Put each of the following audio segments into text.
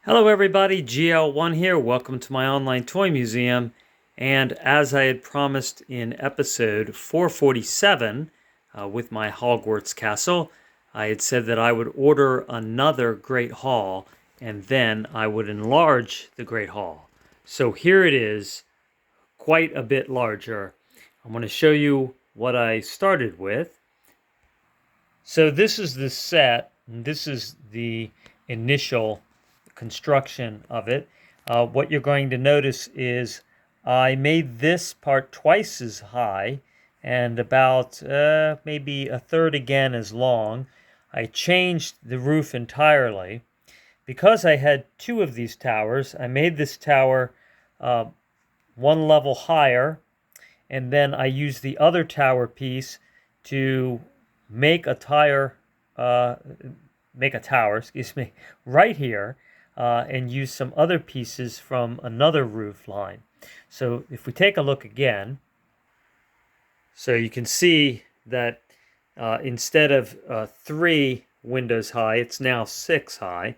Hello everybody, GL1 here. Welcome to my online toy museum. And as I had promised in episode 447 with my Hogwarts castle, I had said that I would order another Great Hall and then I would enlarge the Great Hall. So here it is, quite a bit larger. I'm going to show you what I started with. So this is the set, and this is the initial construction of it. What you're going to notice is I made this part twice as high and about maybe a third again as long. I changed the roof entirely. Because I had two of these towers, I made this tower one level higher, and then I used the other tower piece to make a tower, excuse me, right here, and use some other pieces from another roof line. So if we take a look again, so you can see that instead of 3 windows high, it's now 6 high.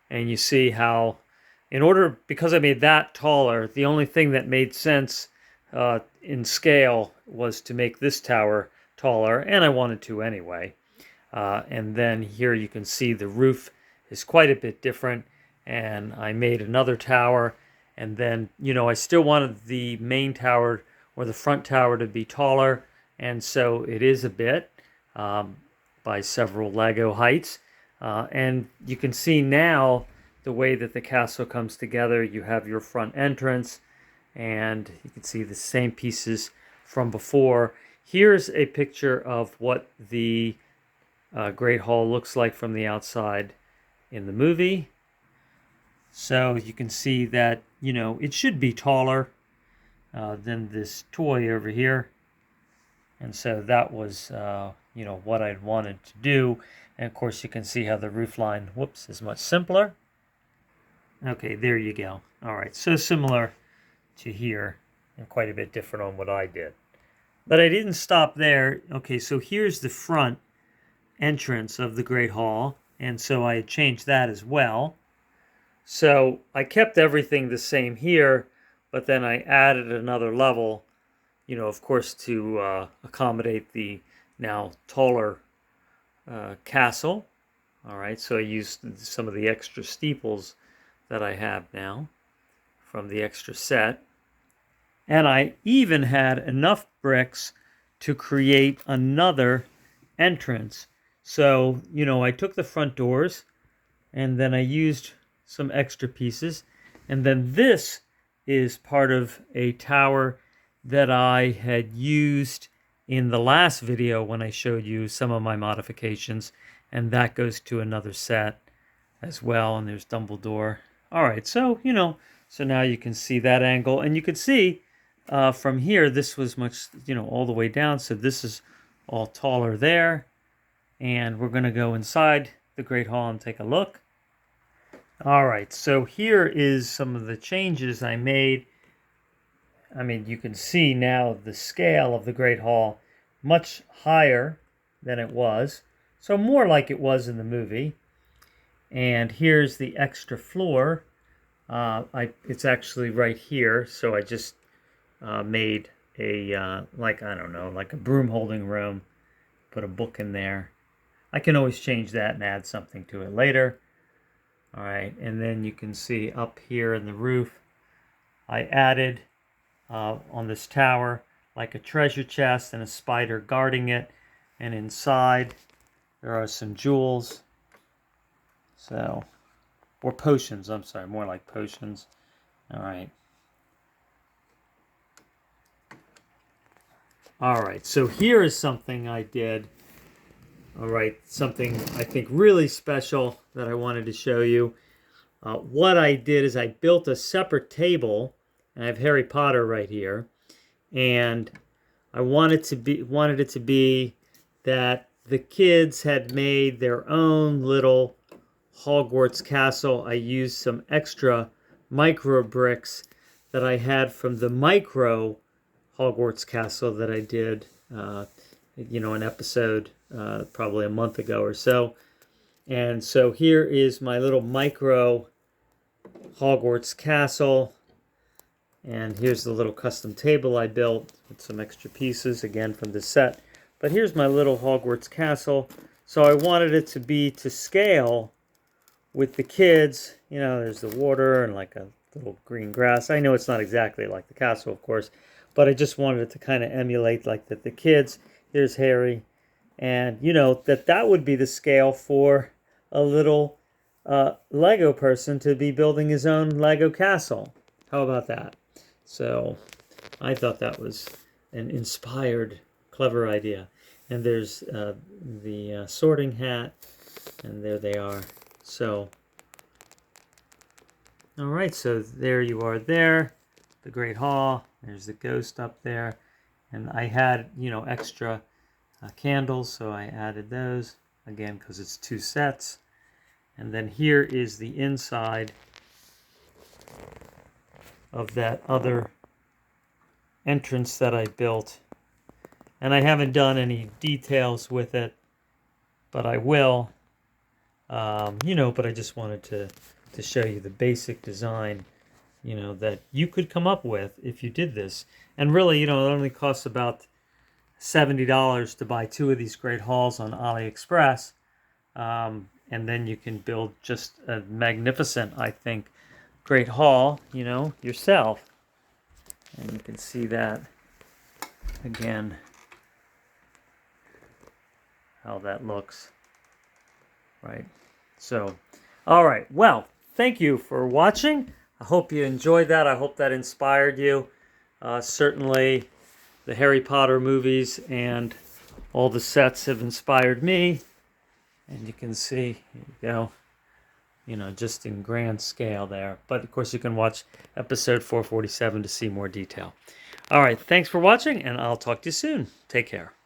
And you see how, because I made that taller, the only thing that made sense in scale was to make this tower taller, and I wanted to anyway. And then here you can see the roof is quite a bit different, and I made another tower, and then, I still wanted the main tower or the front tower to be taller, and so it is a bit by several Lego heights. And you can see now the way that the castle comes together. You have your front entrance, and you can see the same pieces from before. Here's a picture of what the Great Hall looks like from the outside in the movie. So you can see that, it should be taller than this toy over here. And so that was, what I'd wanted to do. And of course you can see how the roof line, is much simpler. Okay, there you go. All right, so similar to here and quite a bit different on what I did. But I didn't stop there. Okay, so here's the front entrance of the Great Hall, and so I had changed that as well. So I kept everything the same here, but then I added another level, of course, to accommodate the now taller castle. All right, so I used some of the extra steeples that I have now from the extra set. And I even had enough bricks to create another entrance. So, I took the front doors and then I used some extra pieces. And then this is part of a tower that I had used in the last video when I showed you some of my modifications. And that goes to another set as well. And there's Dumbledore. All right, so, so now you can see that angle. And you can see from here, this was much, all the way down. So this is all taller there. And we're going to go inside the Great Hall and take a look. All right, so here is some of the changes I made. I mean, you can see now the scale of the Great Hall much higher than it was. So more like it was in the movie. And here's the extra floor. It's actually right here. So I just made a, like a broom holding room. Put a book in there. I can always change that and add something to it later. All right, and then you can see up here in the roof, I added on this tower like a treasure chest and a spider guarding it. And inside there are some jewels. So, or potions, I'm sorry, more like potions. All right. All right, so here is something I did. All right, something I think really special that I wanted to show you. What I did is I built a separate table, and I have Harry Potter right here, and I wanted it to be that the kids had made their own little Hogwarts castle. I used some extra micro bricks that I had from the micro Hogwarts castle that I did, an episode probably a month ago or so. And so here is my little micro Hogwarts castle. And here's the little custom table I built with some extra pieces, again, from the set. But here's my little Hogwarts castle. So I wanted it to be to scale with the kids. You know, there's the water and like a little green grass. I know it's not exactly like the castle, of course, but I just wanted it to kind of emulate like that the kids. Here's Harry. And, you know, that would be the scale for a little Lego person to be building his own Lego castle. How about that? So I thought that was an inspired, clever idea. And there's the sorting hat, and there they are. So, all right, so there you are there, the Great Hall. There's the ghost up there. And I had, you know, extra candles, so I added those, again, because it's 2 sets. And then here is the inside of that other entrance that I built. And I haven't done any details with it, but I will. You know, but I just wanted to show you the basic design, you know, that you could come up with if you did this. And really, you know, it only costs about $70 to buy 2 of these great halls on AliExpress. And then you can build just a magnificent, I think, great hall, you know, yourself. And you can see that again, how that looks, right? So, all right, well, thank you for watching. I hope you enjoyed that. I hope that inspired you. Certainly the Harry Potter movies and all the sets have inspired me. And you can see, here you go, you know, just in grand scale there. But of course you can watch episode 447 to see more detail. All right, thanks for watching, and I'll talk to you soon. Take care.